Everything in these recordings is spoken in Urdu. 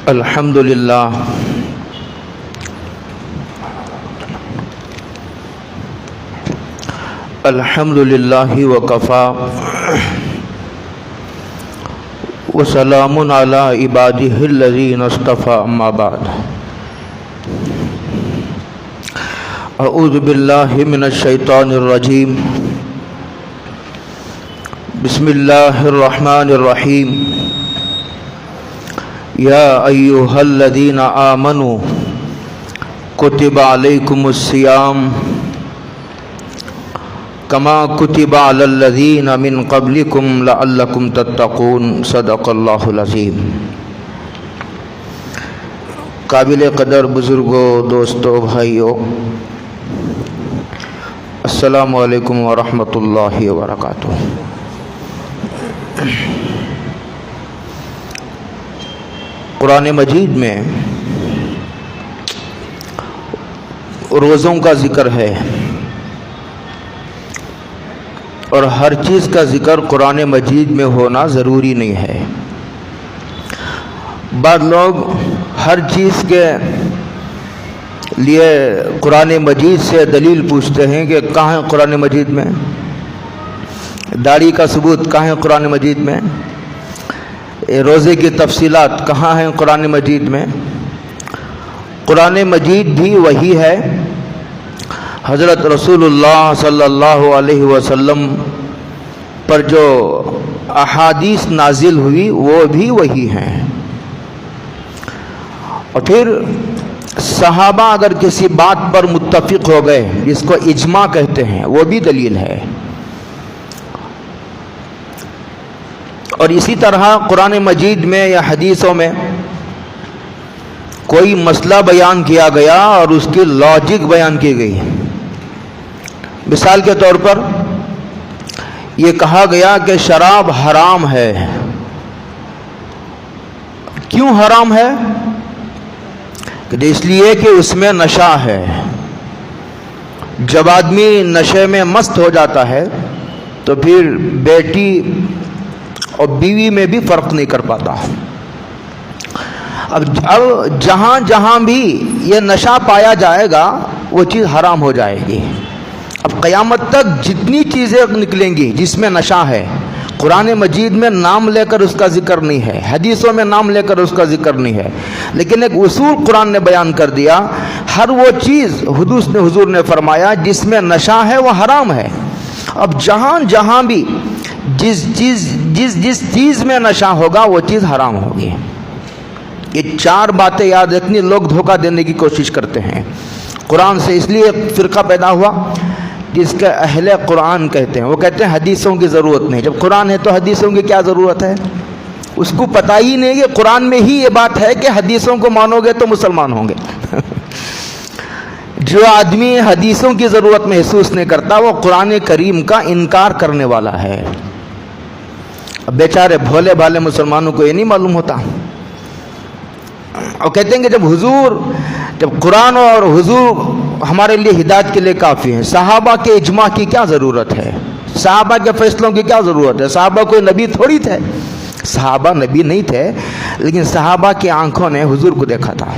الحمدللہ الحمدللہ وکفا وسلام علی عبادہ الذین اصطفی اما بعد اعوذ باللہ من الشیطان الرجیم بسم اللہ الرحمن الرحیم یا ایہا الذین آمنوا کتب علیکم الصیام کما کتب علی الذین من قبلکم لعلکم تتقون صدق اللہ العظیم۔ قابل قدر بزرگوں، دوستوں، بھائیوں، السلام علیکم ورحمۃ اللہ وبرکاتہ۔ قرآن مجید میں روزوں کا ذکر ہے اور ہر چیز کا ذکر قرآن مجید میں ہونا ضروری نہیں ہے۔ بعض لوگ ہر چیز کے لیے قرآن مجید سے دلیل پوچھتے ہیں کہ کہاں ہے قرآن مجید میں، داڑھی کا ثبوت کہاں ہے قرآن مجید میں، روزے کی تفصیلات کہاں ہیں قرآن مجید میں۔ قرآن مجید بھی وہی ہے، حضرت رسول اللہ صلی اللہ علیہ وسلم پر جو احادیث نازل ہوئی وہ بھی وہی ہیں، اور پھر صحابہ اگر کسی بات پر متفق ہو گئے جس کو اجماع کہتے ہیں وہ بھی دلیل ہے۔ اور اسی طرح قرآن مجید میں یا حدیثوں میں کوئی مسئلہ بیان کیا گیا اور اس کی لاجک بیان کی گئی۔ مثال کے طور پر یہ کہا گیا کہ شراب حرام ہے۔ کیوں حرام ہے؟ کہ اس لیے کہ اس میں نشہ ہے۔ جب آدمی نشے میں مست ہو جاتا ہے تو پھر بیٹی اور بیوی میں بھی فرق نہیں کر پاتا۔ اب جہاں جہاں بھی یہ نشہ پایا جائے گا وہ چیز حرام ہو جائے گی۔ اب قیامت تک جتنی چیزیں نکلیں گی جس میں نشہ ہے، قرآن مجید میں نام لے کر اس کا ذکر نہیں ہے، حدیثوں میں نام لے کر اس کا ذکر نہیں ہے، لیکن ایک اصول قرآن نے بیان کر دیا، ہر وہ چیز حضور نے فرمایا جس میں نشہ ہے وہ حرام ہے۔ اب جہاں جہاں بھی جس چیز میں نشہ ہوگا وہ چیز حرام ہوگی۔ یہ چار باتیں یاد رکھنی، لوگ دھوکہ دینے کی کوشش کرتے ہیں۔ قرآن سے اس لیے ایک فرقہ پیدا ہوا جس کے اہل قرآن کہتے ہیں، وہ کہتے ہیں حدیثوں کی ضرورت نہیں۔ جب قرآن ہے تو حدیثوں کی کیا ضرورت ہے؟ اس کو پتہ ہی نہیں کہ قرآن میں ہی یہ بات ہے کہ حدیثوں کو مانو گے تو مسلمان ہوں گے۔ جو آدمی حدیثوں کی ضرورت محسوس نہیں کرتا وہ قرآن کریم کا انکار کرنے والا ہے۔ اب بیچارے بھولے بھالے مسلمانوں کو یہ نہیں معلوم ہوتا، اور کہتے ہیں کہ جب قرآن اور حضور ہمارے لیے ہدایت کے لیے کافی ہیں، صحابہ کے اجماع کی کیا ضرورت ہے، صحابہ کے فیصلوں کی کیا ضرورت ہے؟ صحابہ کوئی نبی تھوڑی تھے، صحابہ نبی نہیں تھے، لیکن صحابہ کی آنکھوں نے حضور کو دیکھا تھا۔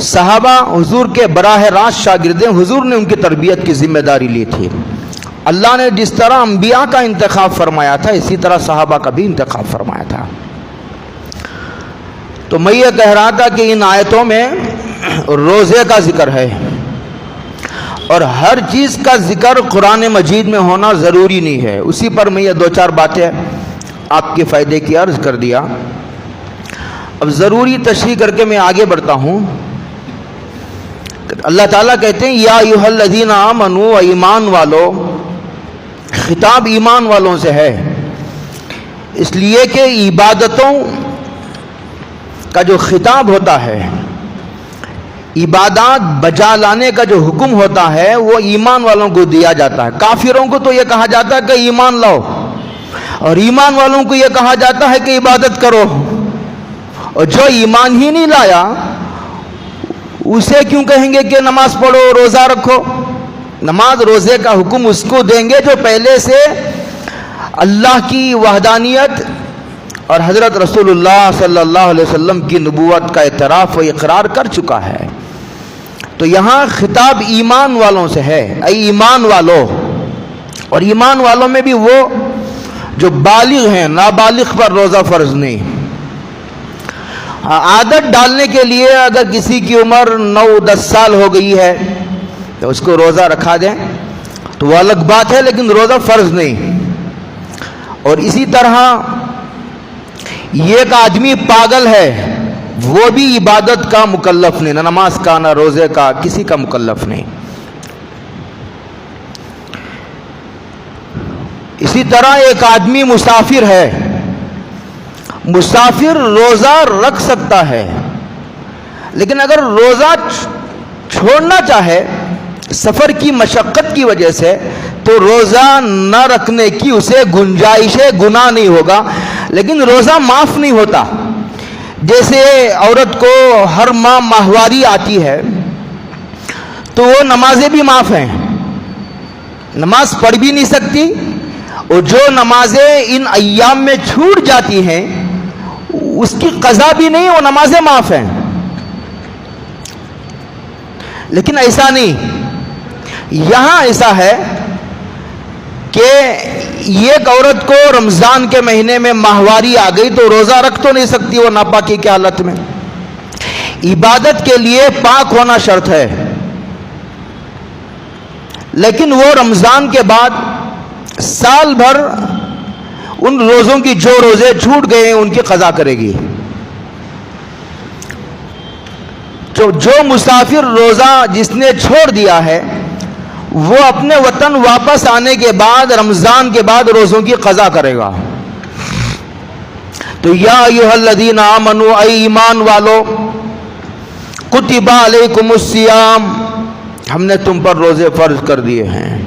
صحابہ حضور کے براہ راست شاگرد ہیں، حضور نے ان کی تربیت کی ذمہ داری لی تھی۔ اللہ نے جس طرح انبیاء کا انتخاب فرمایا تھا اسی طرح صحابہ کا بھی انتخاب فرمایا تھا۔ تو میں یہ کہہ رہا تھا کہ ان آیتوں میں روزے کا ذکر ہے، اور ہر چیز کا ذکر قرآن مجید میں ہونا ضروری نہیں ہے۔ اسی پر میں یہ دو چار باتیں آپ کے فائدے کی عرض کر دیا۔ اب ضروری تشریح کر کے میں آگے بڑھتا ہوں۔ اللہ تعالیٰ کہتے ہیں یا ایھا الذین آمنوا، ایمان والو، خطاب ایمان والوں سے ہے، اس لیے کہ عبادتوں کا جو خطاب ہوتا ہے، عبادات بجا لانے کا جو حکم ہوتا ہے وہ ایمان والوں کو دیا جاتا ہے۔ کافروں کو تو یہ کہا جاتا ہے کہ ایمان لاؤ، اور ایمان والوں کو یہ کہا جاتا ہے کہ عبادت کرو، اور جو ایمان ہی نہیں لایا اسے کیوں کہیں گے کہ نماز پڑھو، روزہ رکھو؟ نماز روزے کا حکم اس کو دیں گے جو پہلے سے اللہ کی وحدانیت اور حضرت رسول اللہ صلی اللہ علیہ وسلم کی نبوت کا اعتراف و اقرار کر چکا ہے. تو یہاں خطاب ایمان والوں سے ہے. اے ایمان والو. اور ایمان والوں میں بھی وہ جو بالغ ہیں، نابالغ پر روزہ فرض نہیں. عادت ڈالنے کے لیے اگر کسی کی عمر 9-10 سال ہو گئی ہے تو اس کو روزہ رکھا دیں تو وہ الگ بات ہے، لیکن روزہ فرض نہیں. اور اسی طرح یہ ایک آدمی پاگل ہے، وہ بھی عبادت کا مکلف نہیں، نہ نماز کا نہ روزے کا، کسی کا مکلف نہیں. اسی طرح ایک آدمی مسافر ہے، مسافر روزہ رکھ سکتا ہے، لیکن اگر روزہ چھوڑنا چاہے سفر کی مشقت کی وجہ سے تو روزہ نہ رکھنے کی اسے گنجائش ہے، گناہ نہیں ہوگا، لیکن روزہ معاف نہیں ہوتا. جیسے عورت کو ہر ماہ ماہواری آتی ہے تو وہ نمازیں بھی معاف ہیں، نماز پڑھ بھی نہیں سکتی، اور جو نمازیں ان ایام میں چھوٹ جاتی ہیں اس کی قضا بھی نہیں، وہ نمازیں معاف ہیں. لیکن ایسا نہیں، یہاں ایسا ہے کہ ایک عورت کو رمضان کے مہینے میں ماہواری آ گئی تو روزہ رکھ تو نہیں سکتی، وہ ناپاکی کی حالت میں. عبادت کے لیے پاک ہونا شرط ہے، لیکن وہ رمضان کے بعد سال بھر ان روزوں کی جو روزے چھوٹ گئے ہیں ان کی قضا کرے گی. جو مسافر روزہ جس نے چھوڑ دیا ہے وہ اپنے وطن واپس آنے کے بعد رمضان کے بعد روزوں کی قضا کرے گا. تو یا ایھا الذین آمنوا، اے ایمان والو، کتب علیکم الصیام، ہم نے تم پر روزے فرض کر دیے ہیں.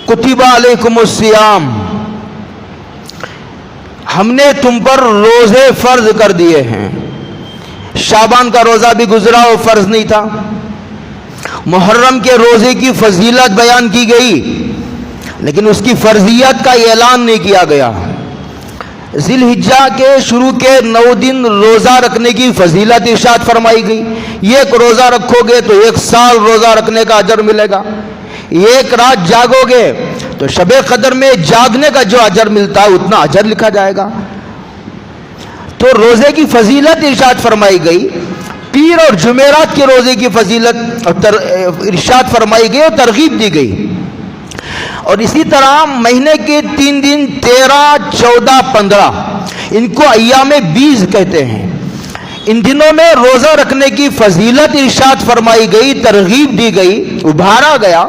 کتب علیکم الصیام، ہم نے تم پر روزے فرض کر دیے ہیں. شعبان کا روزہ بھی گزرا، وہ فرض نہیں تھا. محرم کے روزے کی فضیلت بیان کی گئی لیکن اس کی فرضیت کا اعلان نہیں کیا گیا. ذی الحجہ کے شروع کے 9 دن روزہ رکھنے کی فضیلت ارشاد فرمائی گئی. ایک روزہ رکھو گے تو 1 سال روزہ رکھنے کا اجر ملے گا. ایک رات جاگو گے تو شب قدر میں جاگنے کا جو اجر ملتا ہے اتنا اجر لکھا جائے گا. تو روزے کی فضیلت ارشاد فرمائی گئی. پیر اور جمعرات کے روزے کی فضیلت ارشاد فرمائی گئی اور ترغیب دی گئی. اور اسی طرح مہینے کے 3 دن 13, 14, 15 ان کو ایام بیز کہتے ہیں. ان دنوں میں روزہ رکھنے کی فضیلت ارشاد فرمائی گئی، ترغیب دی گئی، ابھارا گیا،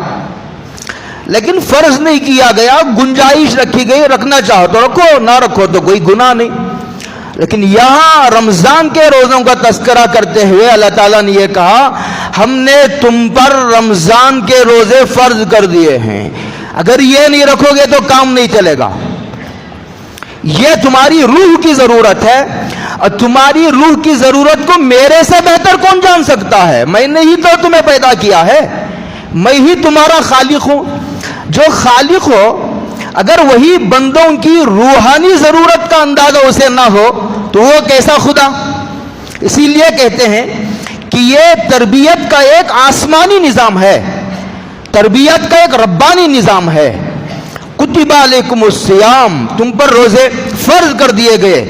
لیکن فرض نہیں کیا گیا. گنجائش رکھی گئی، رکھنا چاہو تو رکھو، نہ رکھو تو کوئی گناہ نہیں. لیکن یہاں رمضان کے روزوں کا تذکرہ کرتے ہوئے اللہ تعالیٰ نے یہ کہا ہم نے تم پر رمضان کے روزے فرض کر دیے ہیں. اگر یہ نہیں رکھو گے تو کام نہیں چلے گا. یہ تمہاری روح کی ضرورت ہے، اور تمہاری روح کی ضرورت کو میرے سے بہتر کون جان سکتا ہے؟ میں نے ہی تو تمہیں پیدا کیا ہے، میں ہی تمہارا خالق ہوں. جو خالق ہو اگر وہی بندوں کی روحانی ضرورت کا اندازہ اسے نہ ہو تو وہ کیسا خدا؟ اسی لیے کہتے ہیں کہ یہ تربیت کا ایک آسمانی نظام ہے، تربیت کا ایک ربانی نظام ہے. کتب علیکم الصیام، تم پر روزے فرض کر دیے گئے،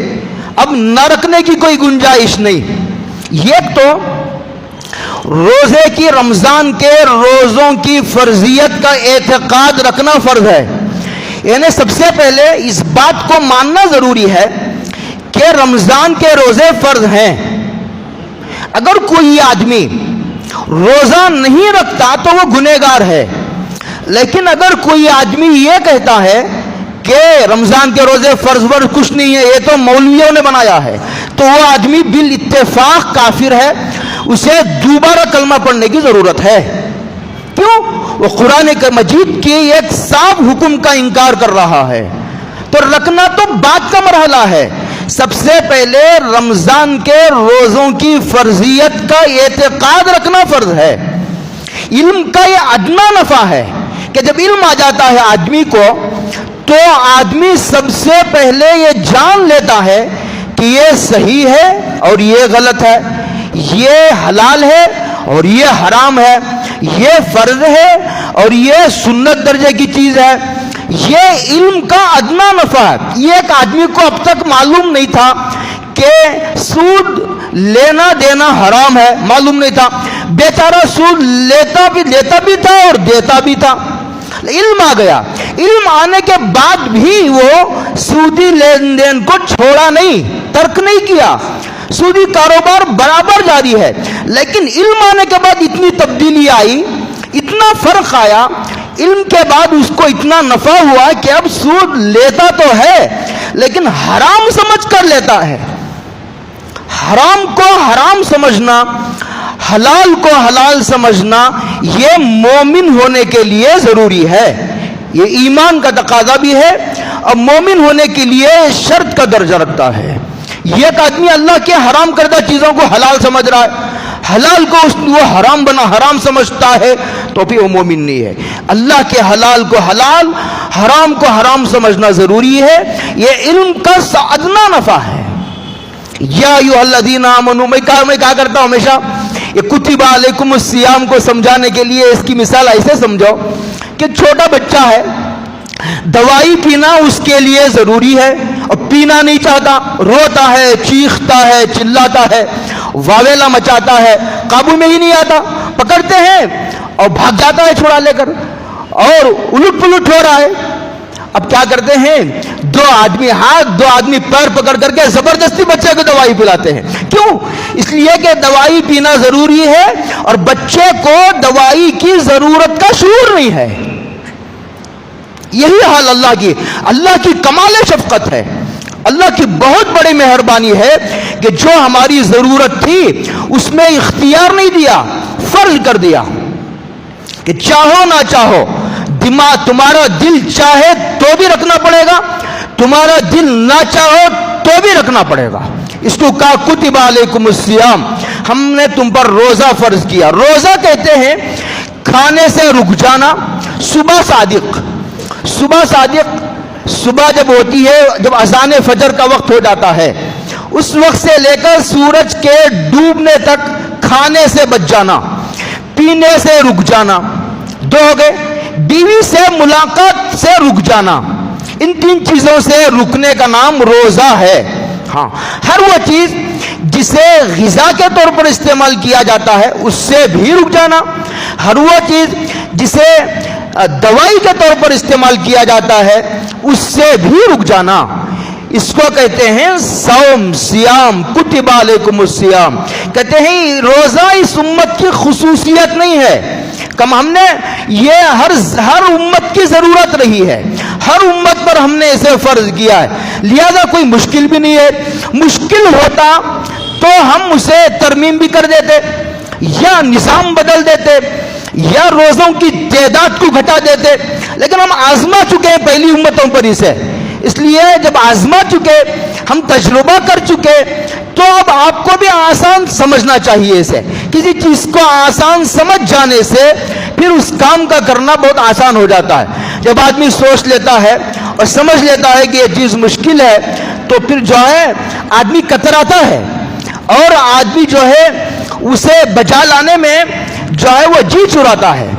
اب نہ رکھنے کی کوئی گنجائش نہیں. یہ تو روزے کی، رمضان کے روزوں کی فرضیت کا اعتقاد رکھنا فرض ہے. یعنی سب سے پہلے اس بات کو ماننا ضروری ہے کہ رمضان کے روزے فرض ہیں. اگر کوئی آدمی روزہ نہیں رکھتا تو وہ گنہگار ہے، لیکن اگر کوئی آدمی یہ کہتا ہے کہ رمضان کے روزے فرض کچھ نہیں ہے، یہ تو مولویوں نے بنایا ہے، تو وہ آدمی بالاتفاق کافر ہے. اسے دوبارہ کلمہ پڑھنے کی ضرورت ہے. کیوں؟ وہ قرآن مجید کی ایک صاف حکم کا انکار کر رہا ہے. تو رکھنا تو بعد کا مرحلہ ہے، سب سے پہلے رمضان کے روزوں کی فرضیت کا اعتقاد رکھنا فرض ہے. علم کا یہ ادنا نفع ہے کہ جب علم آ جاتا ہے آدمی کو تو آدمی سب سے پہلے یہ جان لیتا ہے کہ یہ صحیح ہے اور یہ غلط ہے، یہ حلال ہے اور یہ حرام ہے، یہ فرض ہے اور یہ سنت درجے کی چیز ہے۔ یہ علم کا ادنا نفع ہے۔ یہ ایک آدمی کو اب تک معلوم نہیں تھا کہ سود لینا دینا حرام ہے، معلوم نہیں تھا، بیچارہ سود لیتا بھی تھا اور دیتا بھی تھا۔ علم آ گیا، علم آنے کے بعد بھی وہ سودی لین دین کو چھوڑا نہیں، ترک نہیں کیا، سودی کاروبار برابر جاری ہے۔ لیکن علم آنے کے بعد اتنی تبدیلی آئی، اتنا فرق آیا، علم کے بعد اس کو اتنا نفع ہوا کہ اب سود لیتا تو ہے لیکن حرام سمجھ کر لیتا ہے۔ حرام کو حرام سمجھنا، حلال کو حلال سمجھنا، یہ مومن ہونے کے لیے ضروری ہے، یہ ایمان کا تقاضا بھی ہے اور مومن ہونے کے لیے شرط کا درجہ رکھتا ہے۔ یہ ایک آدمی اللہ کے حرام کردہ چیزوں کو حلال سمجھ رہا ہے، حلال کو وہ حرام بنا حرام سمجھتا ہے، تو پھر وہ مومن نہیں ہے۔ اللہ کے حلال کو حلال، حرام کو حرام سمجھنا ضروری ہے، یہ علم کا ادنا نفع ہے۔ یا ایھا الذین آمنوا، میں کہا کرتا ہوں ہمیشہ، یہ کتب علیکم الصیام کو سمجھانے کے لیے اس کی مثال ایسے سمجھو کہ چھوٹا بچہ ہے، دوائی پینا اس کے لیے ضروری ہے اور پینا نہیں چاہتا، روتا ہے، چیختا ہے، چلاتا ہے، واویلا مچاتا ہے، قابو میں ہی نہیں آتا، پکڑتے ہیں اور بھاگ جاتا ہے چھڑا لے کر اور الٹ پلٹ ہو رہا ہے۔ اب کیا کرتے ہیں، دو آدمی پیر پکڑ کر کے زبردستی بچے کو دوائی پلاتے ہیں۔ کیوں؟ اس لیے کہ دوائی پینا ضروری ہے اور بچے کو دوائی کی ضرورت کا شعور نہیں ہے۔ یہی حال اللہ کی کمال شفقت ہے، اللہ کی بہت بڑی مہربانی ہے کہ جو ہماری ضرورت تھی اس میں اختیار نہیں دیا، فرض کر دیا کہ چاہو نہ چاہو، تمہارا دل چاہے تو بھی رکھنا پڑے گا، تمہارا دل نہ چاہو تو بھی رکھنا پڑے گا۔ اس کو کہا کتب علیکم الصیام، ہم نے تم پر روزہ فرض کیا۔ روزہ کہتے ہیں کھانے سے رک جانا، صبح صادق صبح جب ہوتی ہے، جب اذان فجر کا وقت ہو جاتا ہے، اس وقت سے لے کر سورج کے ڈوبنے تک کھانے سے بچ جانا، پینے سے رک جانا، دو ہو گئے، بیوی سے ملاقات سے رک جانا، ان تین چیزوں سے رکنے کا نام روزہ ہے۔ ہاں، ہر وہ چیز جسے غذا کے طور پر استعمال کیا جاتا ہے اس سے بھی رک جانا، ہر وہ چیز جسے دوائی کے طور پر استعمال کیا جاتا ہے اس سے بھی رک جانا، اس کو کہتے ہیں صوم، سیام، کتب علیکم الصیام۔ کہتے ہیں روزہ اس امت کی خصوصیت نہیں ہے، ہم نے یہ ہر امت کی ضرورت رہی ہے، ہر امت پر ہم نے اسے فرض کیا ہے، لہذا کوئی مشکل بھی نہیں ہے۔ مشکل ہوتا تو ہم اسے ترمیم بھی کر دیتے یا نظام بدل دیتے یا روزوں کی تعداد کو گھٹا دیتے، لیکن ہم آزما چکے ہیں پہلی امتوں پر اسے، اس لیے جب آزما چکے، ہم تجربہ کر چکے، تو اب آپ کو بھی آسان سمجھنا چاہیے اسے۔ کسی چیز کو آسان سمجھ جانے سے پھر اس کام کا کرنا بہت آسان ہو جاتا ہے۔ جب آدمی سوچ لیتا ہے اور سمجھ لیتا ہے کہ یہ چیز مشکل ہے تو پھر جو ہے آدمی کتراتا ہے اور آدمی جو ہے اسے بچا لانے میں جو ہے وہ جی چراتا ہے۔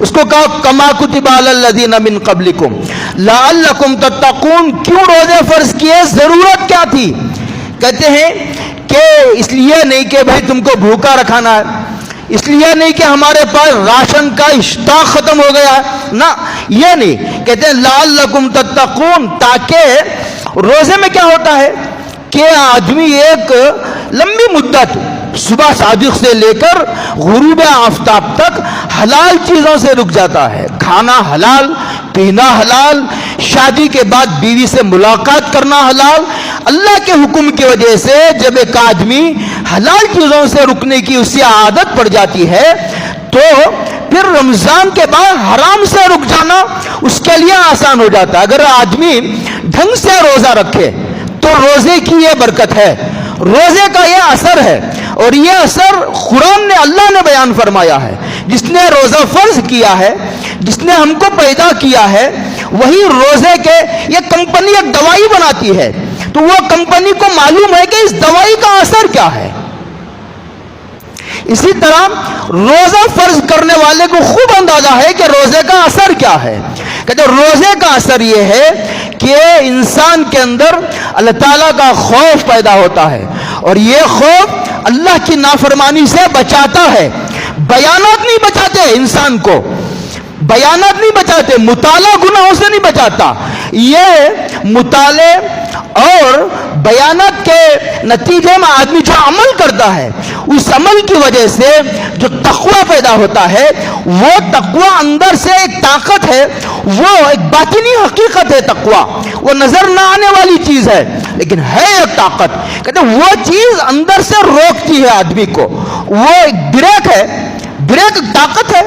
اس کو کہا کما کتب علی الذین من قبلکم لعلکم تتقون، کیوں روزے فرض کیے، ضرورت کیا تھی؟ کہتے ہیں کہ اس لیے نہیں کہ بھائی تم کو بھوکا رکھانا ہے، اس لیے نہیں کہ ہمارے پاس راشن کا اسٹاک ختم ہو گیا ہے، نہ یہ نہیں، کہتے ہیں لعلکم تتقون، تاکہ روزے میں کیا ہوتا ہے کہ آدمی ایک لمبی مدت صبح صادق سے لے کر غروب آفتاب تک حلال چیزوں سے رک جاتا ہے، کھانا حلال، پینا حلال، شادی کے بعد بیوی سے ملاقات کرنا حلال۔ اللہ کے حکم کی وجہ سے جب ایک آدمی حلال چیزوں سے رکنے کی اسے عادت پڑ جاتی ہے تو پھر رمضان کے بعد حرام سے رک جانا اس کے لیے آسان ہو جاتا ہے۔ اگر آدمی ڈھنگ سے روزہ رکھے تو روزے کی یہ برکت ہے، روزے کا یہ اثر ہے، اور یہ اثر قرآن نے اللہ نے بیان فرمایا ہے۔ جس نے روزہ فرض کیا ہے، جس نے ہم کو پیدا کیا ہے، وہی روزے کے یہ کمپنی ایک دوائی بناتی ہے، تو وہ کمپنی کو معلوم ہے کہ اس دوائی کا اثر کیا ہے۔ اسی طرح روزہ فرض کرنے والے کو خوب اندازہ ہے کہ روزے کا اثر کیا ہے۔ کہتے روزے کا اثر یہ ہے کہ انسان کے اندر اللہ تعالیٰ کا خوف پیدا ہوتا ہے، اور یہ خوف اللہ کی نافرمانی سے بچاتا ہے۔ بیانات نہیں بچاتے انسان کو، بیانات نہیں بچاتے، مطالعہ گناہوں سے نہیں بچاتا۔ یہ مطالعے اور بیانات کے نتیجے میں آدمی جو عمل کرتا ہے، اس عمل کی وجہ سے جو تقوی پیدا ہوتا ہے، وہ تقوی اندر سے ایک طاقت ہے، وہ ایک باطنی حقیقت ہے۔ تقوی وہ نظر نہ آنے والی چیز ہے، لیکن ہے ایک طاقت۔ کہتے ہیں وہ چیز اندر سے روکتی ہے آدمی کو، وہ ایک بریک ہے، بریک طاقت ہے۔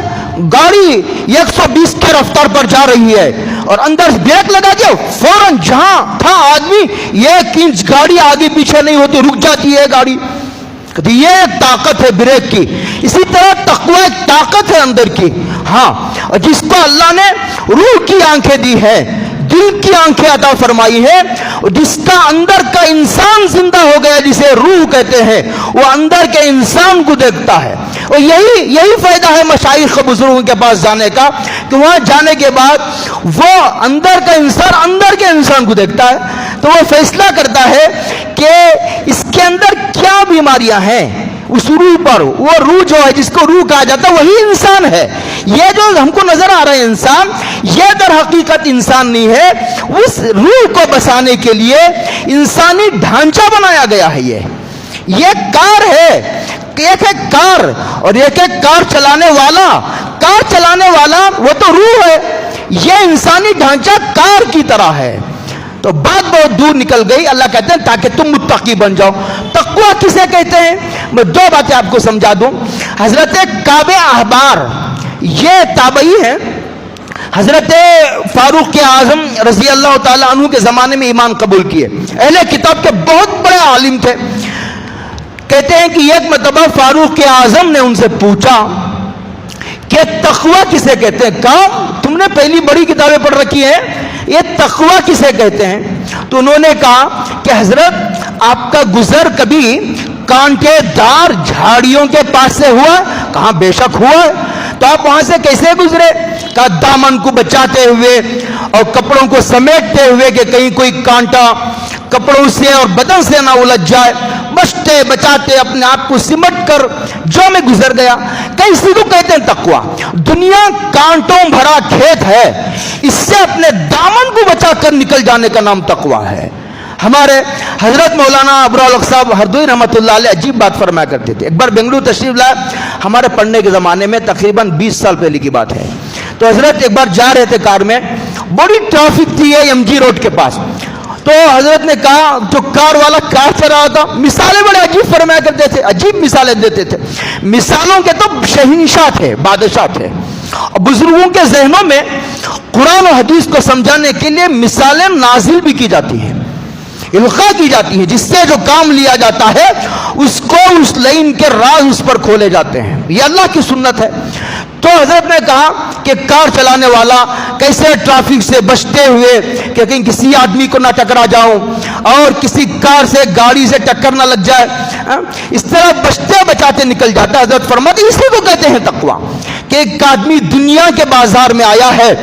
گاڑی 120 کی رفتار پر جا رہی ہے اور اندر بریک لگا دیا، فوراً جہاں تھا آدمی 1 انچ گاڑی آگے پیچھے نہیں ہوتی، رک جاتی ہے گاڑی۔ یہ ایک طاقت ہے بریک کی۔ اسی طرح تقوی ایک طاقت ہے اندر کی، ہاں، اور جس کو اللہ نے روح کی آنکھیں دی ہے، دل کی آنکھیں عطا فرمائی ہے، جس کا اندر کا انسان زندہ ہو گیا، جسے روح کہتے ہیں، وہ اندر کے انسان کو دیکھتا ہے۔ اور یہی فائدہ ہے مشائخ بزرگوں کے پاس جانے کا، کہ وہاں جانے کے بعد وہ اندر کا انسان اندر کے انسان کو دیکھتا ہے، تو وہ فیصلہ کرتا ہے کہ اس کے اندر کیا بیماریاں ہیں۔ اس روح پر، وہ روح جو ہے جس کو روح کہا جاتا ہے، وہی انسان ہے۔ یہ جو ہم کو نظر آ رہا ہے انسان، یہ در حقیقت انسان نہیں ہے۔ اس روح کو بسانے کے لیے انسانی ڈھانچہ بنایا گیا ہے۔ یہ کار ہے، ایک ہے کار، اور ایک ہے کار چلانے والا۔ کار چلانے والا وہ تو روح ہے، یہ انسانی ڈھانچہ کار کی طرح ہے۔ تو بات بہت دور نکل گئی۔ اللہ کہتے ہیں تاکہ تم متقی بن جاؤ۔ تقوی کسے کہتے ہیں؟ میں 2 باتیں آپ کو سمجھا دوں۔ حضرت کعب احبار یہ تابعی ہیں، حضرت فاروق اعظم رضی اللہ تعالیٰ عنہ کے زمانے میں ایمان قبول کیے، اہل کتاب کے بہت بڑے عالم تھے۔ کہتے ہیں کہ ایک مرتبہ فاروق اعظم نے ان سے پوچھا کہ تقوی کسے کہتے ہیں؟ کہا تم نے پہلی بڑی کتابیں پڑھ رکھی ہیں، یہ تقوی کسے کہتے ہیں؟ تو انہوں نے کہا کہ حضرت آپ کا گزر کبھی کانٹے دار جھاڑیوں کے پاس سے ہوا؟ کہاں بے شک ہوا ہے۔ تو آپ وہاں سے کیسے گزرے؟ کہا دامن کو بچاتے ہوئے اور کپڑوں کو سمیٹتے ہوئے کہ کہیں کوئی کانٹا کپڑوں سے اور بدن سے نہ الجھ جائے، بچتے بچاتے اپنے آپ کو سمٹ کر جو میں گزر گیا۔ کیسی کو کہتے ہیں تقوی؟ دنیا کانٹوں بھرا کھیت ہے، اس سے اپنے دامن کو بچا کر نکل جانے کا نام تقوی ہے۔ ہمارے حضرت مولانا ابرالحق صاحب ہردوئی رحمۃ اللہ علیہ عجیب بات فرمایا کرتے تھے۔ ایک بار بنگلور تشریف لائے، ہمارے پڑھنے کے زمانے میں تقریباً 20 سال پہلے کی بات ہے۔ تو حضرت ایک بار جا رہے تھے کار میں، بڑی ٹریفک تھی ایم جی روڈ کے پاس۔ تو حضرت نے کہا، جو کار والا کار چلا رہا تھا، مثالیں بڑے عجیب فرمایا کرتے تھے، عجیب مثالیں دیتے تھے۔ مثالوں کے تو شہنشاہ تھے، بادشاہ تھے۔ اور بزرگوں کے ذہنوں میں قرآن و حدیث کو سمجھانے کے لیے مثالیں نازل بھی کی جاتی ہیں، القاء کی جاتی ہیں، جس سے جو کام لیا جاتا ہے اس کو، اس لائن کے راز اس پر کھولے جاتے ہیں۔ یہ اللہ کی سنت ہے۔ تو حضرت نے کہا کہ کار چلانے والا کیسے ٹریفک سے بچتے ہوئے کہ کہیں کسی آدمی کو نہ ٹکرا جاؤں اور کسی کار سے گاڑی سے ٹکر نہ لگ جائے، اس طرح بچتے بچاتے نکل جاتا ہے۔ حضرت فرماتے اسی کو کہتے ہیں تقوی، کہ ایک آدمی دنیا کے بازار میں آیا ہے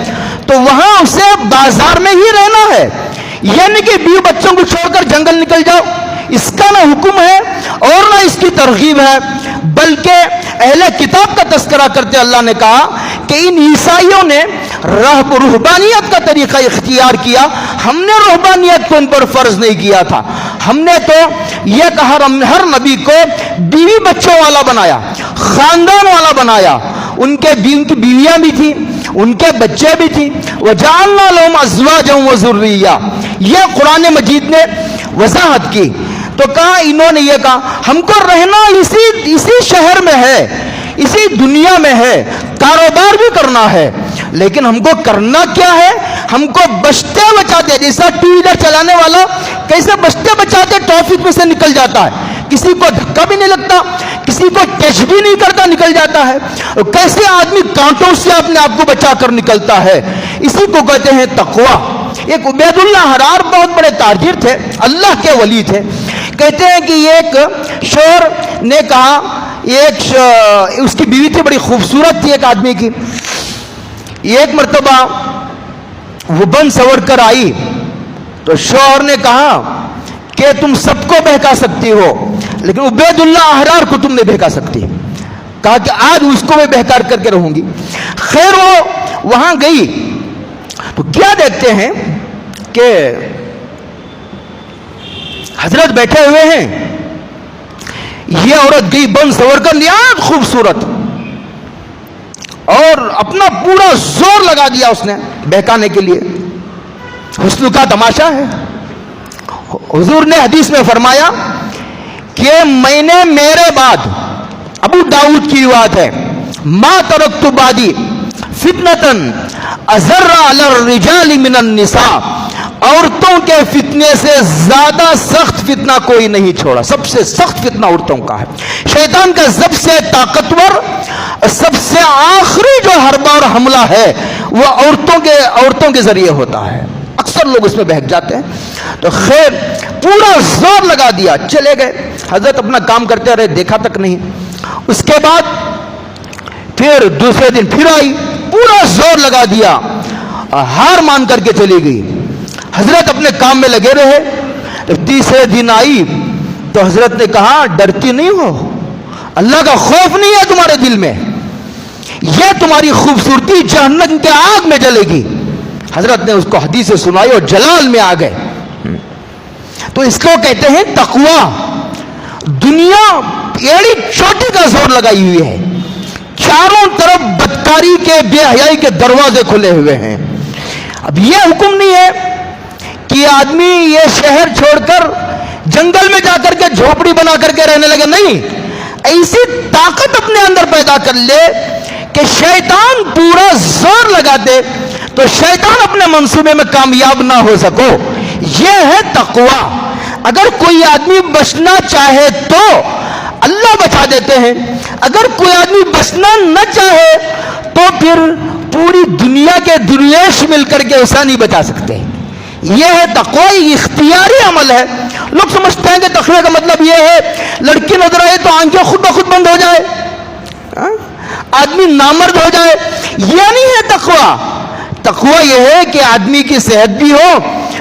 تو وہاں اسے بازار میں ہی رہنا ہے، یہ نہیں کہ بیوی بچوں کو چھوڑ کر جنگل نکل جاؤ، اس کا نہ حکم ہے اور نہ اس کی ترغیب ہے۔ بلکہ اہل کتاب کا تذکرہ کرتے اللہ نے کہا کہ ان عیسائیوں نے رہبانیت کا طریقہ اختیار کیا، ہم نے رہبانیت کو ان پر فرض نہیں کیا تھا۔ ہم نے تو یہ کہا ہر نبی کو بیوی بچوں والا بنایا، خاندان والا بنایا، ان کی بیویاں بھی تھیں، ان کے بچے بھی تھیں۔ وَجَعَلْنَا لَهُمْ أَزْوَاجًا وَذُرِّيَّةً، یہ قرآن مجید نے وضاحت کی۔ تو کہا انہوں نے یہ کہا ہم کو رہنا اسی شہر میں ہے، اسی دنیا میں ہے، کاروبار بھی کرنا ہے، لیکن ہم کو کرنا کیا ہے؟ ہم کو بچتے بچاتے، جیسا ٹو ویلر چلانے والا کیسے بچتے بچاتے ٹریفک میں سے نکل جاتا ہے، کسی کو دھکا بھی نہیں لگتا، کسی کو ٹچ بھی نہیں کرتا، نکل جاتا ہے۔ کیسے آدمی کانٹوں سے اپنے آپ کو بچا کر نکلتا ہے، اسی کو کہتے ہیں تقوی. ایک عبید اللہ حرار بہت بڑے تاجر تھے, اللہ کے ولی تھے. کہتے ہیں کہ ایک شوہر نے کہا, اس کی بیوی تھی, بڑی خوبصورت تھی ایک آدمی کی. ایک مرتبہ وہ بن سور کر آئی تو شوہر نے کہا کہ تم سب کو بہکا سکتی ہو لیکن عبید اللہ احرار کو تم نہیں بہکا سکتی. کہا کہ آج اس کو میں بہکار کر کے رہوں گی. خیر وہ وہاں گئی تو کیا دیکھتے ہیں کہ حضرت بیٹھے ہوئے ہیں. یہ عورت گئی بن سور کر, نہایت خوبصورت, اور اپنا پورا زور لگا دیا اس نے بہکانے کے لیے. حسن کا تماشا ہے. حضور نے حدیث میں فرمایا کہ میں نے میرے بعد, ابو داؤد کی روایت ہے, ما ترکت بعدی فتنتن اضر علی الرجال من النساء, عورتوں کے فتنے سے زیادہ سخت فتنہ کوئی نہیں چھوڑا. سب سے سخت فتنہ عورتوں کا ہے. شیطان کا سب سے طاقتور, سب سے آخری جو حربہ اور حملہ ہے وہ عورتوں کے ذریعے ہوتا ہے. اکثر لوگ اس میں بہک جاتے ہیں. تو خیر پورا زور لگا دیا, چلے گئے. حضرت اپنا کام کرتے رہے, دیکھا تک نہیں. اس کے بعد پھر دوسرے دن پھر آئی, پورا زور لگا دیا, ہار مان کر کے چلی گئی. حضرت اپنے کام میں لگے رہے. جب تیسرے دن آئی تو حضرت نے کہا ڈرتی نہیں ہو, اللہ کا خوف نہیں ہے تمہارے دل میں, یہ تمہاری خوبصورتی جہنم کے آگ میں جلے گی. حضرت نے اس کو حدیث سنائی اور جلال میں آ گئے. تو اس کو کہتے ہیں تقوی. دنیا ایڑی چوٹی کا زور لگائی ہوئی ہے, چاروں طرف بدکاری کے, بے حیائی کے دروازے کھلے ہوئے ہیں. اب یہ حکم نہیں ہے کہ آدمی یہ شہر چھوڑ کر جنگل میں جا کر کے جھوپڑی بنا کر کے رہنے لگے. نہیں, ایسی طاقت اپنے اندر پیدا کر لے کہ شیطان پورا زور لگا دے تو شیطان اپنے منصوبے میں کامیاب نہ ہو سکو. یہ ہے تقوی. اگر کوئی آدمی بچنا چاہے تو اللہ بچا دیتے ہیں, اگر کوئی آدمی بچنا نہ چاہے تو پھر پوری دنیا کے درویش مل کر کے اسے نہیں بچا سکتے. یہ ہے تقوی, اختیاری عمل ہے. لوگ سمجھتے ہیں کہ تقوی کا مطلب یہ ہے لڑکی نظر آئے تو آنکھیں خود بخود بند ہو جائے, آدمی نامرد ہو جائے. یہ نہیں ہے تقوی. تقوی یہ ہے کہ آدمی کی صحت بھی ہو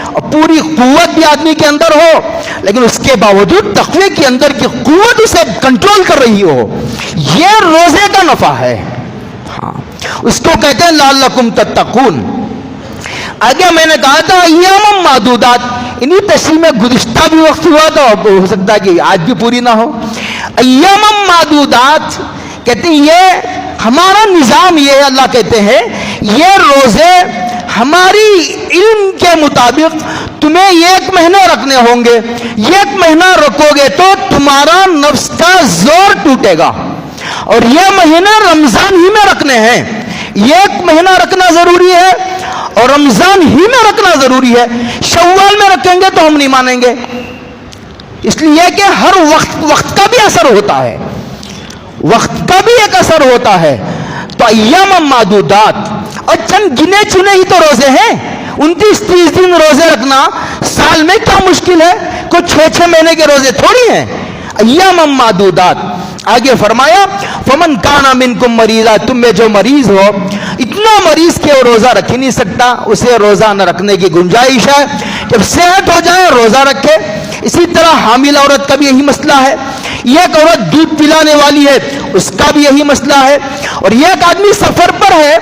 اور پوری قوت بھی آدمی کے اندر ہو, لیکن اس کے باوجود تقوی کے اندر کی قوت اسے کنٹرول کر رہی ہو. یہ روزے کا نفع ہے. ہاں, اس کو کہتے ہیں لعلکم تتقون. آگے میں نے کہا تھا ایام معدودات, انہی تشریح میں گزشتہ بھی وقت ہوا تھا, ہو سکتا ہے کہ آج بھی پوری نہ ہو. ایام معدودات کہتے ہیں یہ ہمارا نظام, یہ اللہ کہتے ہیں یہ روزے ہماری علم کے مطابق تمہیں 1 مہینہ رکھنے ہوں گے. 1 مہینہ رکھو گے تو تمہارا نفس کا زور ٹوٹے گا, اور یہ مہینے رمضان ہی میں رکھنے ہیں. 1 مہینہ رکھنا ضروری ہے اور رمضان ہی میں رکھنا ضروری ہے. شوال میں رکھیں گے تو ہم نہیں مانیں گے, اس لیے کہ ہر وقت کا بھی اثر ہوتا ہے, وقت کا بھی ایک اثر ہوتا ہے. تو ایام معدودات, اور چند گنے چنے ہی تو روزے ہیں. 29-30 دن روزے رکھنا سال میں کیا مشکل ہے, کوئی 6 مہینے کے روزے تھوڑی ہیں. ایام معدودات. آگے فرمایا فمن کانا منکم مریضا, تم میں جو مریض ہو, اتنا مریض کہ وہ روزہ رکھ ہی نہیں سکتا, اسے روزہ نہ رکھنے کی گنجائش ہے. جب صحت ہو جائے روزہ رکھے. اسی طرح حامل عورت کا بھی یہی مسئلہ ہے. ایک عورت دودھ پلانے والی ہے, اس کا بھی یہی مسئلہ ہے. اور ایک آدمی سفر پر ہے,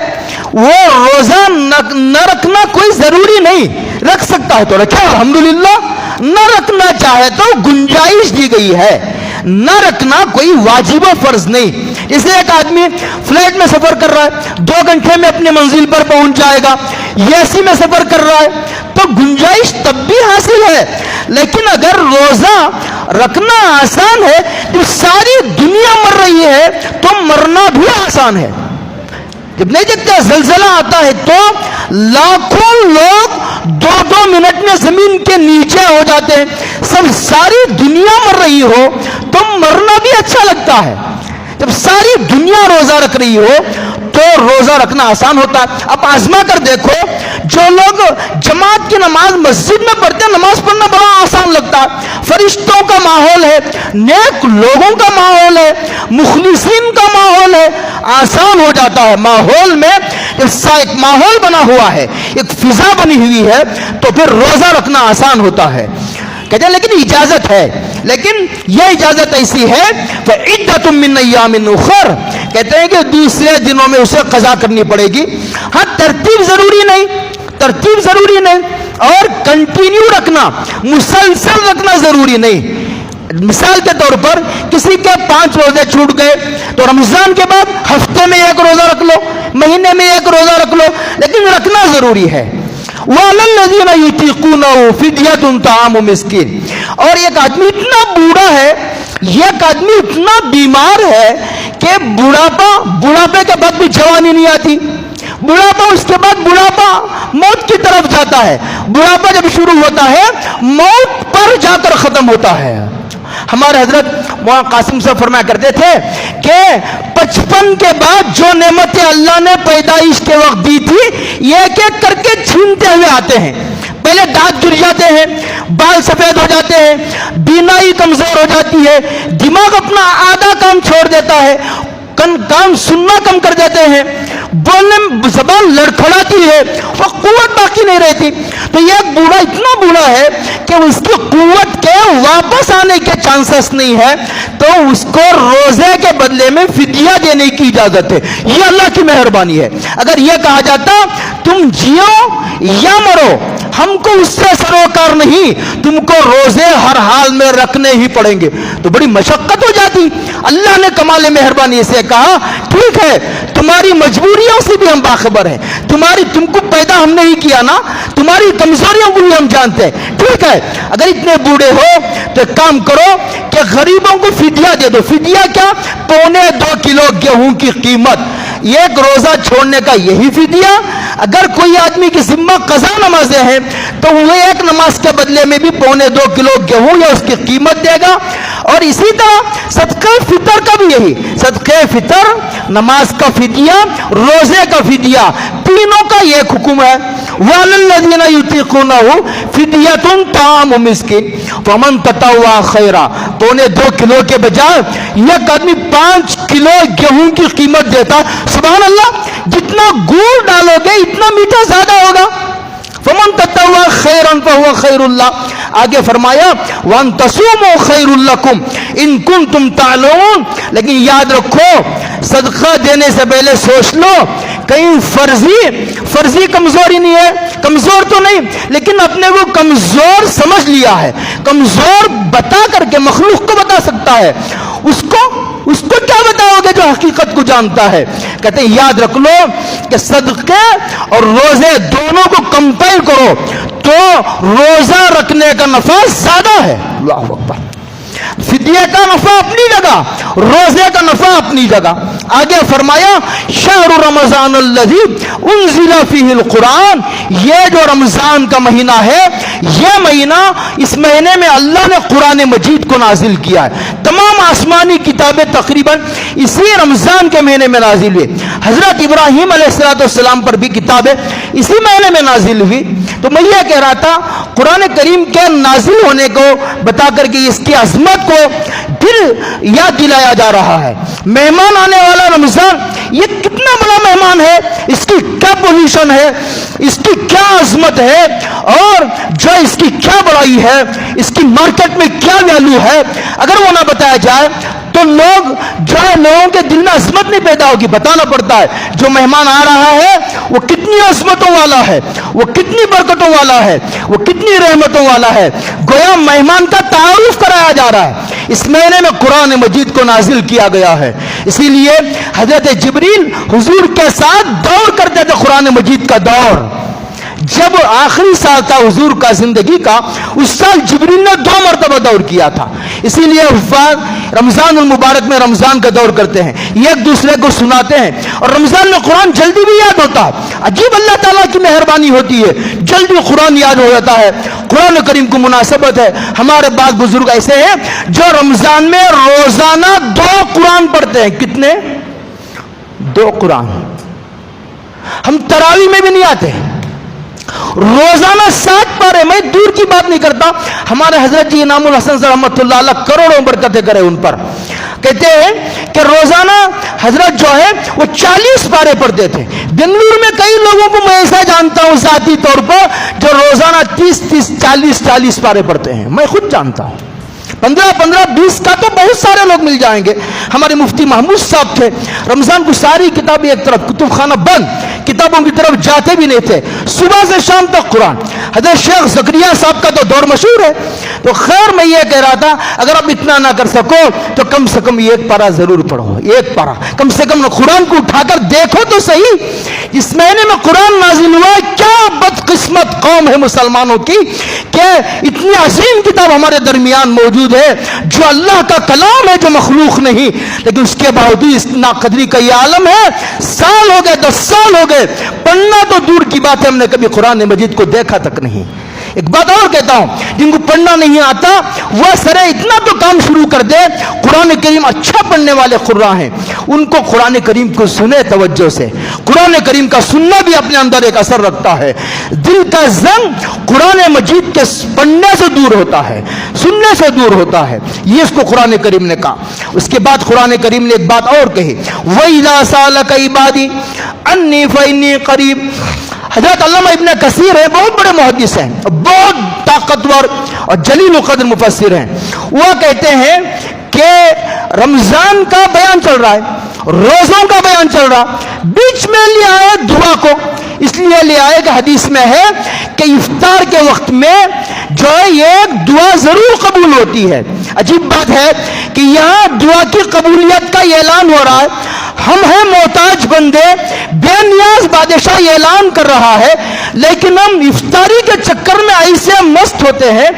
وہ روزہ نہ رکھنا کوئی ضروری نہیں, رکھ سکتا ہے تو رکھے الحمدللہ, نہ رکھنا چاہے تو گنجائش دی گئی ہے. نہ رکھنا کوئی واجب و فرض نہیں. جیسے ایک آدمی فلائٹ میں سفر کر رہا ہے, 2 گھنٹے میں اپنی منزل پر پہنچ جائے گا, اے میں سفر کر رہا ہے تو گنجائش تب بھی حاصل ہے. لیکن اگر روزہ رکھنا آسان ہے, جب ساری دنیا مر رہی ہے تو مرنا بھی آسان ہے. جب نہیں دیکھتے زلزلہ آتا ہے تو لاکھوں لوگ 2-2 منٹ میں زمین کے نیچے ہو جاتے ہیں. سب ساری دنیا مر رہی ہو تو مرنا بھی اچھا لگتا ہے. جب ساری دنیا روزہ رکھ رہی ہو تو روزہ رکھنا آسان ہوتا ہے. اب آزما کر دیکھو, جو لوگ جماعت کی نماز مسجد میں پڑھتے ہیں, نماز پڑھنا بڑا آسان لگتا ہے. فرشتوں کا ماحول ہے, نیک لوگوں کا ماحول ہے, مخلصین کا ماحول ہے, آسان ہو جاتا ہے. ماحول میں ایک ماحول بنا ہوا ہے, ایک فضا بنی ہوئی ہے, تو پھر روزہ رکھنا آسان ہوتا ہے. کہتے ہیں لیکن اجازت ہے, لیکن یہ اجازت ایسی ہے فعدۃ من ایام اخر, کہتے ہیں کہ دوسرے دنوں میں اسے قضا کرنی پڑے گی. ہاں ترتیب ضروری نہیں, ترتیب ضروری نہیں, اور کنٹینیو رکھنا, مسلسل رکھنا ضروری نہیں. مثال کے طور پر کسی کے 5 روزے چھوٹ گئے تو رمضان کے بعد ہفتے میں 1 روزہ رکھ لو, مہینے میں 1 روزہ رکھ لو, لیکن رکھنا ضروری ہے. وَعَلَى الَّذِينَ يُطِيقُونَهُ فِدْيَةٌ طَعَامُ مِسْكِينٍ, اور ایک آدمی اتنا بوڑھا ہے, ایک آدمی اتنا بیمار ہے کہ بڑھاپے کے بعد بھی جوانی نہیں آتی, بڑھاپا اس کے بعد بڑھاپا موت کی طرف جاتا ہے, بڑھاپا جب شروع ہوتا ہے موت پر جا کر ختم ہوتا ہے. ہمارے حضرت مولانا قاسم صاحب فرمایا کرتے تھے کہ 55 کے بعد جو نعمتیں اللہ نے پیدائش کے وقت دی تھی ایک ایک کر کے چھینتے ہوئے آتے ہیں. پہلے دانت گر جاتے ہیں, بال سفید ہو جاتے ہیں, بینائی کمزور ہو جاتی ہے, دماغ اپنا آدھا کام چھوڑ دیتا ہے, کام سننا کم کر دیتے ہیں, بولنے میں زبان لڑکھڑاتی ہے, وہ قوت باقی نہیں رہتی. تو یہ بوڑھا اتنا بوڑھا ہے کہ اس کی قوت کے واپس آنے کے چانسز نہیں ہے, تو اس کو روزے کے بدلے میں فدیہ دینے کی اجازت ہے. یہ اللہ کی مہربانی ہے. اگر یہ کہا جاتا تم جیو یا مرو, ہم کو اس سے سروکار نہیں, تم کو روزے ہر حال میں رکھنے ہی پڑیں گے, تو بڑی مشقت ہو جاتی. اللہ نے کمال مہربانی سے کہا ٹھیک ہے, تمہاری مجبوریوں سے بھی ہم باخبر ہیں, تم کو پیدا ہم نے ہی کیا نا, تمہاری کمزوریوں کو بھی ہم جانتے ہیں, ٹھیک ہے. اگر اتنے بوڑھے ہو تو ایک کام کرو کہ غریبوں کو فدیہ دے دو. فدیہ کیا؟ 2.25 کلو گیہوں کی قیمت, 1 روزہ چھوڑنے کا یہی فدیہ. اگر کوئی آدمی کی ذمہ قضا نمازیں ہیں تو وہ 1 نماز کے بدلے میں بھی 2.25 کلو گیہوں یا اس کی قیمت دے گا. اور اسی طرح صدقہ فطر کا بھی یہی, صدقہ فطر, نماز کا فدیہ, روزے کا فدیہ, تینوں کا ایک حکم ہے. وَعَلَى الَّذِينَ يُطِيقُونَهُ فِدْيَةٌ طَعَامُ مِسْكِينٍ فَمَنْ تَطَوَّعَ خَيْرًا, 2.25 کلو کے بجائے ایک آدمی 5 کلو گیہوں کی قیمت دیتا. سبحان اللہ, جتنا گڑ ڈالو گے اتنا میٹھا زیادہ ہوگا. فَمَنْ تَطَوَّعَ خَيْرًا فَهُوَ خَيْرٌ لَهُ, آگے فرمایا وَأَن تَصُومُوا خَيْرٌ لَكُمْ إِن كُنتُمْ تَعْلَمُونَ. لیکن یاد رکھو, صدقہ دینے سے پہلے سوچ لو کہیں فرضی کمزوری نہیں ہے. کمزور تو نہیں, لیکن اپنے کو کمزور سمجھ لیا ہے. کمزور بتا کر کے مخلوق کو بتا سکتا ہے, اس کو کیا بتاؤ گے جو حقیقت کو جانتا ہے. کہتے ہیں یاد رکھ لو کہ صدقے اور روزے دونوں کو کمپیئر کرو تو روزہ رکھنے کا نفع زیادہ ہے. اللہ اکبر. فدیہ کا نفع اپنی جگہ, روزے کا نفع اپنی جگہ. آگے فرمایا شہر رمضان الذی انزل فیہ القرآن, یہ جو رمضان کا مہینہ ہے, یہ مہینہ, اس مہینے میں اللہ نے قرآن مجید کو نازل کیا ہے. تمام آسمانی کتابیں تقریباً اسی رمضان کے مہینے میں نازل ہوئی. حضرت ابراہیم علیہ السلام پر بھی کتابیں اسی مہینے میں نازل ہوئی. تو میں یہ کہہ رہا تھا قرآن کریم کے نازل ہونے کو بتا کر کے اس کی عظمت کو پھر یاد دلایا جا رہا ہے. مہمان آنے والا رمضان, یہ کتنا بڑا مہمان ہے, اس کی کیا پوزیشن ہے, اس کی کیا عظمت ہے, اور جو اس کی کیا بڑائی ہے, اس کی مارکیٹ میں کیا ویلیو ہے. اگر وہ نہ بتایا جائے تو لوگوں کے دل میں عظمت نہیں پیدا ہوگی. بتانا پڑتا ہے جو مہمان آ رہا ہے وہ کتنی عظمتوں والا ہے, وہ کتنی برکتوں والا ہے, وہ کتنی رحمتوں والا ہے. گویا مہمان کا تعارف کرایا جا رہا ہے. اس مہینے میں قرآن مجید کو نازل کیا گیا ہے. اسی لیے حضرت جبریل حضور کے ساتھ دور کرتے تھے. قرآن مجید کا دور جب آخری سال تھا حضور کا زندگی کا, اس سال جبریل نے 2 مرتبہ دور کیا تھا. اسی لیے حفاظ رمضان المبارک میں رمضان کا دور کرتے ہیں, ایک دوسرے کو سناتے ہیں, اور رمضان میں قرآن جلدی بھی یاد ہوتا ہے. عجیب اللہ تعالیٰ کی مہربانی ہوتی ہے, جلدی قرآن یاد ہو جاتا ہے. قرآن کریم کو مناسبت ہے. ہمارے بعض بزرگ ایسے ہیں جو رمضان میں روزانہ 2 قرآن پڑھتے ہیں. کتنے؟ 2 قرآن. ہم تراویح میں بھی نہیں آتے. روزانہ 7 پارے, میں دور کی بات نہیں کرتا, ہمارے حضرت جی انعام الحسن صاحب رحمۃ اللہ علیہ کروڑوں برکتیں کرے ان پر, کہتے ہیں کہ روزانہ حضرت جو ہے وہ 40 پارے پڑھتے تھے. بنگلور میں کئی لوگوں کو میں ایسا جانتا ہوں ذاتی طور پر جو روزانہ 30 پارے پڑھتے ہیں, میں خود جانتا ہوں. 15 20 کا تو بہت سارے لوگ مل جائیں گے. ہمارے مفتی محمود صاحب تھے, رمضان کو ساری کتابیں ایک طرف, کتب خانہ بند, کتابوں کی طرف جاتے بھی نہیں تھے, صبح سے شام تک قرآن. حضرت شیخ زکریا صاحب کا تو دور مشہور ہے. تو خیر میں یہ کہہ رہا تھا, اگر آپ اتنا نہ کر سکو تو کم سے کم ایک پارہ ضرور پڑھو, ایک پارہ کم سے کم. قرآن کو اٹھا کر دیکھو تو صحیح, اس مہینے میں قرآن نازل ہوا ہے. کیا بدقسمت قوم ہے مسلمانوں کی کہ اتنی عظیم کتاب ہمارے درمیان موجود ہے جو اللہ کا کلام ہے, جو مخلوق نہیں, لیکن اس کے باوجود اس ناقدری کا یہ عالم ہے. سال ہو گئے, 10 سال ہو گئے, پڑھنا تو دور کی بات ہے, ہم نے کبھی قرآن مجید کو دیکھا تک نہیں. ایک بات اور کہتا ہوں, جن کو پڑھنا نہیں آتا وہ سرے اتنا تو کام شروع کر دے, قرآن کریم اچھا پڑھنے والے قراء ہیں, ان کو قرآن کریم کو سنے توجہ سے. قرآن کریم کا سننا بھی اپنے اندر ایک اثر رکھتا ہے. دل کا زنگ قرآن مجید کے پڑھنے سے دور ہوتا ہے, سننے سے دور ہوتا ہے. یہ اس کو قرآن کریم نے کہا. اس کے بعد قرآن کریم نے ایک بات اور کہی, وَإِذَا سَأَلَكَ عِبَادِي عَنِّي فَإِنِّي قَرِيبٌ. حضرت علامہ ابن کثیر ہے, بہت بڑے محدث ہیں, بہت طاقتور اور جلیل القدر مفسر ہیں. وہ کہتے ہیں کہ رمضان کا بیان چل رہا ہے, روزوں کا بیان چل رہا, بیچ میں لے آئے دعا کو. اس لیے لے آئے کہ حدیث میں ہے کہ افطار کے وقت میں جو ہے یہ دعا ضرور قبول ہوتی ہے. عجیب بات ہے کہ یہاں دعا کی قبولیت کا یہ اعلان ہو رہا ہے. ہم ہیں محتاج بندے, بے نیاز بادشاہ یہ اعلان کر رہا ہے, لیکن ہم افطاری کے چکر میں ایسے مست ہوتے ہیں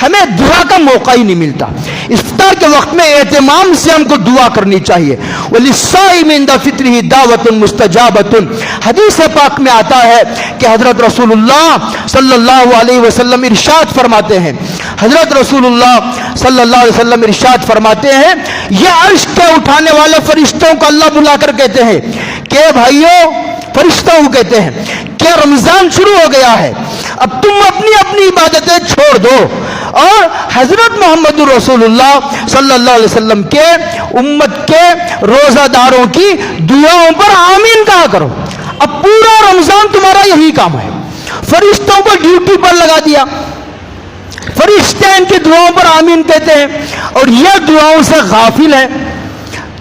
ہمیں دعا کا موقع ہی نہیں ملتا. افطار کے وقت میں اہتمام سے ہم کو دعا کرنی چاہیے. وَلِلصَّائِمِ عِندَ فِطْرِهِ دَعْوَةٌ مُسْتَجَابَةٌ. حدیث پاک میں آتا ہے کہ حضرت رسول اللہ صلی اللہ علیہ وسلم ارشاد فرماتے ہیں, حضرت رسول اللہ صلی اللہ علیہ وسلم ارشاد فرماتے ہیں, یہ عرش کے اٹھانے والے فرشتوں کو اللہ بلا کر کہتے ہیں کہ بھائیو, فرشتوں کو کہتے ہیں کہ رمضان شروع ہو گیا ہے, اب تم اپنی اپنی عبادتیں چھوڑ دو اور حضرت محمد رسول اللہ صلی اللہ علیہ وسلم کے امت کے روزہ داروں کی دعاؤں پر آمین کہا کرو. اب پورا رمضان تمہارا یہی کام ہے. فرشتوں کو ڈیوٹی پر لگا دیا, فرشتے ان کی دعاؤں پر آمین کہتے ہیں اور یہ دعاؤں سے غافل ہیں.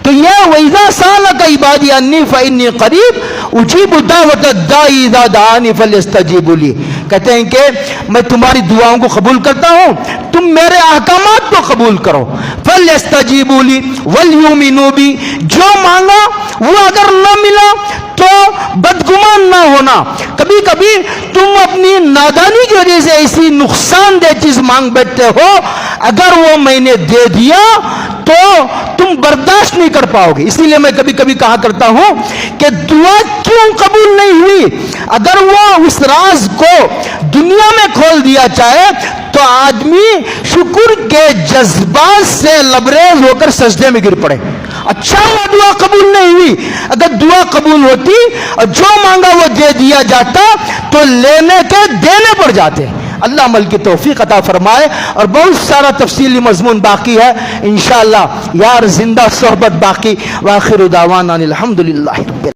تو یہ وَإِذَا سَأَلَكَ عِبَادِي عَنِّي فَإِنِّي قَرِيبٌ أُجِيبُ دَعْوَةَ الدَّاعِ إِذَا دَعَانِ فَلْيَسْتَجِيبُوا لِي. کہتے ہیں کہ میں تمہاری دعاؤں کو قبول کرتا ہوں, تم میرے احکامات کو قبول کرو. فَلْيَسْتَجِيبُوا لِي وَلْيُؤْمِنُوا بِي. جو مانگا وہ اگر نہ ملا تو بدگمان نہ ہونا. کبھی کبھی تم اپنی نادانی کی وجہ سے ایسی نقصان دہ چیز مانگ بیٹھتے ہو, اگر وہ میں نے دے دیا تو تم برداشت نہیں کر پاؤ گے. اسی لیے میں کبھی کبھی کہا کرتا ہوں کہ دعا کیوں قبول نہیں ہوئی, اگر وہ اس راز کو دنیا میں کھول دیا چاہے تو آدمی شکر کے جذبات سے لبریز ہو کر سجدے میں گر پڑے. اچھا وہ دعا قبول نہیں ہوئی, اگر دعا قبول ہوتی اور جو مانگا وہ دے دیا جاتا تو لینے کے دینے پڑ جاتے. اللہ عمل کی توفیق عطا فرمائے. اور بہت سارا تفصیلی مضمون باقی ہے انشاءاللہ, یار زندہ صحبت باقی. وآخر دعوانا الحمدللہ رب